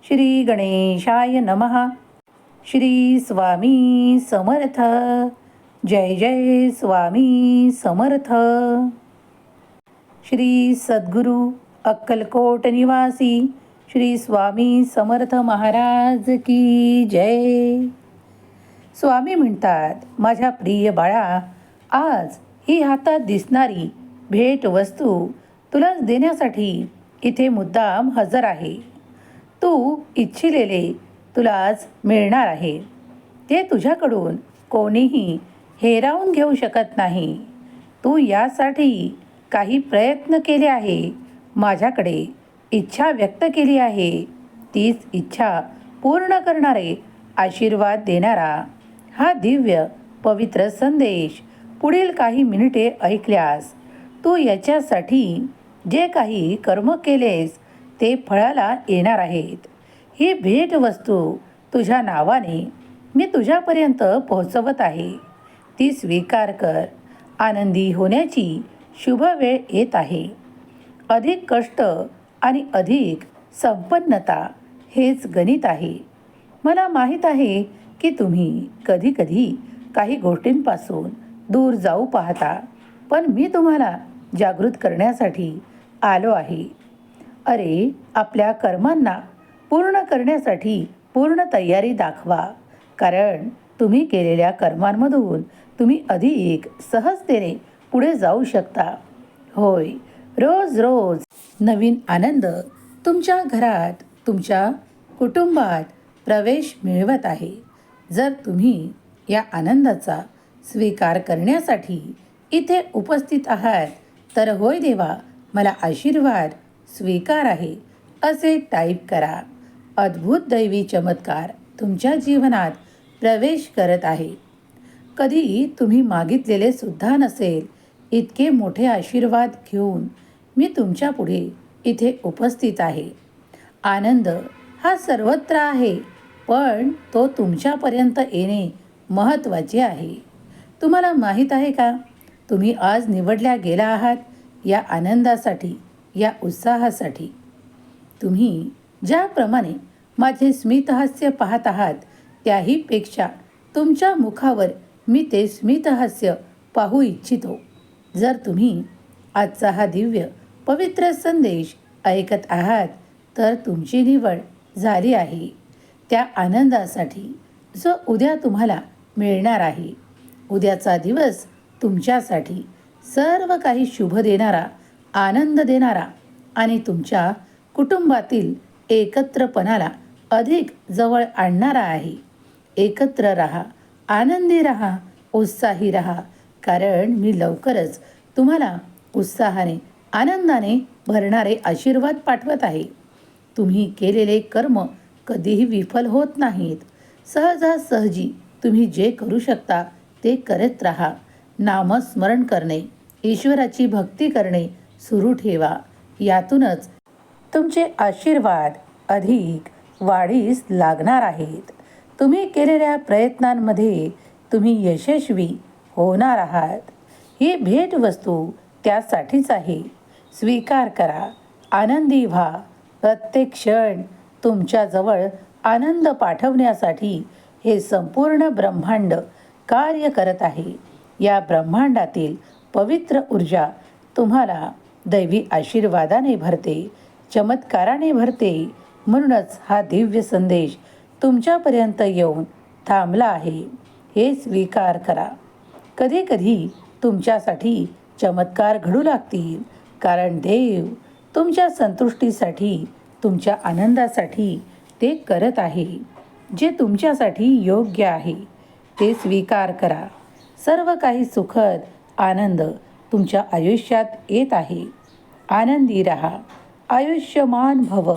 श्री गणेशाय नमः. श्री स्वामी समर्थ. जय जय स्वामी समर्थ. श्री सद्गुरू अक्कलकोट निवासी श्री स्वामी समर्थ महाराज की जय. स्वामी म्हणतात, माझ्या प्रिय बाळा, आज ही हातात दिसणारी भेट वस्तू तुला देण्यासाठी इथे मुद्दाम हजर आहे. तू इच्छिलेले तुला आज मिळणार आहे. ते तुझ्याकडून कोणीही हिरावून घेऊ शकत नाही. तू यासाठी काही प्रयत्न केले आहे, माझ्याकडे इच्छा व्यक्त केली आहे. तीच इच्छा पूर्ण करणारे, आशीर्वाद देणारा हा दिव्य पवित्र संदेश पुढील काही मिनिटे ऐकल्यास तू याच्यासाठी जे काही कर्म केलेस ते फळाला येणार आहेत. ही भेटवस्तू तुझ्या नावाने मी तुझ्यापर्यंत पोहोचवत आहे. ती स्वीकार कर. आनंदी होण्याची शुभ वेळ येत आहे. अधिक कष्ट आणि अधिक संपन्नता हेच गणित आहे. मला माहीत आहे की तुम्ही कधीकधी काही गोष्टींपासून दूर जाऊ पाहता, पण मी तुम्हाला जागृत करण्यासाठी आलो आहे. अरे, आपल्या कर्मांना पूर्ण करण्यासाठी पूर्ण तयारी दाखवा, कारण तुम्ही केलेल्या कर्मांमधून तुम्ही अधिक सहजतेने पुढे जाऊ शकता. होय, रोज रोज नवीन आनंद तुमच्या घरात, तुमच्या कुटुंबात प्रवेश मिळवत आहे. जर तुम्ही या आनंदाचा स्वीकार करण्यासाठी इथे उपस्थित आहात, तर होय देवा, मला आशीर्वाद स्वीकार आहे असे टाईप करा. अद्भुत दैवी चमत्कार तुमच्या जीवनात प्रवेश करत आहे. कधी तुम्ही मागितलेले सुद्धा नसेल इतके मोठे आशीर्वाद घेऊन मी तुमच्या पुढे इथे उपस्थित आहे. आनंद हा सर्वत्र आहे, पण तो तुमच्यापर्यंत येणे महत्त्वाचे आहे. तुम्हाला माहीत आहे का, तुम्ही आज निवडल्या गेला आहात या आनंदासाठी, या उत्साहासाठी. तुम्ही ज्याप्रमाणे माझे स्मितहास्य पाहत आहात, त्याहीपेक्षा तुमच्या मुखावर मी ते स्मितहास्य पाहू इच्छितो. जर तुम्ही आजचा हा दिव्य पवित्र संदेश ऐकत आहात, तर तुमची निवड झाली आहे त्या आनंदासाठी जो उद्या तुम्हाला मिळणार आहे. उद्याचा दिवस तुमच्यासाठी सर्व काही शुभ देणारा, आनंद देणारा आणि तुमच्या कुटुंबातील एकत्रपणाला अधिक जवळ आणणारा आहे. एकत्र रहा, आनंदी रहा, उत्साही रहा, कारण मी लवकरच तुम्हाला उत्साहाने, आनंदाने भरणारे आशीर्वाद पाठवत आहे. तुम्ही केलेले कर्म कधीही विफल होत नाहीत. सहजासहजी तुम्ही जे करू शकता ते करत राहा. नामस्मरण करणे, ईश्वराची भक्ती करणे सुरू ठेवा. यातूनच तुमचे आशीर्वाद अधिक वाढीस लागणार आहेत. तुम्ही केलेल्या प्रयत्नांमध्ये तुम्ही यशस्वी होणार आहात. ही भेटवस्तू त्यासाठीच आहे. स्वीकार करा, आनंदी व्हा. प्रत्येक क्षण तुमच्याजवळ आनंद पाठवण्यासाठी हे संपूर्ण ब्रह्मांड कार्य करत आहे. या ब्रह्मांडातील पवित्र ऊर्जा तुम्हाला दैवी आशीर्वादाने भरते, चमत्काराने भरते. म्हणूनच हा दिव्य संदेश तुमच्यापर्यंत येऊन थांबला आहे. हे स्वीकार करा. कधी कधी तुमच्यासाठी चमत्कार घडू लागतील, कारण देव तुमच्या संतुष्टीसाठी, तुमच्या आनंदासाठी ते करत आहे. जे तुमच्यासाठी योग्य आहे ते स्वीकार करा. सर्व काही सुखद आनंद तुमच्या आयुष्यात येत आहे. आनंदी रहा, आयुष्यमान भव.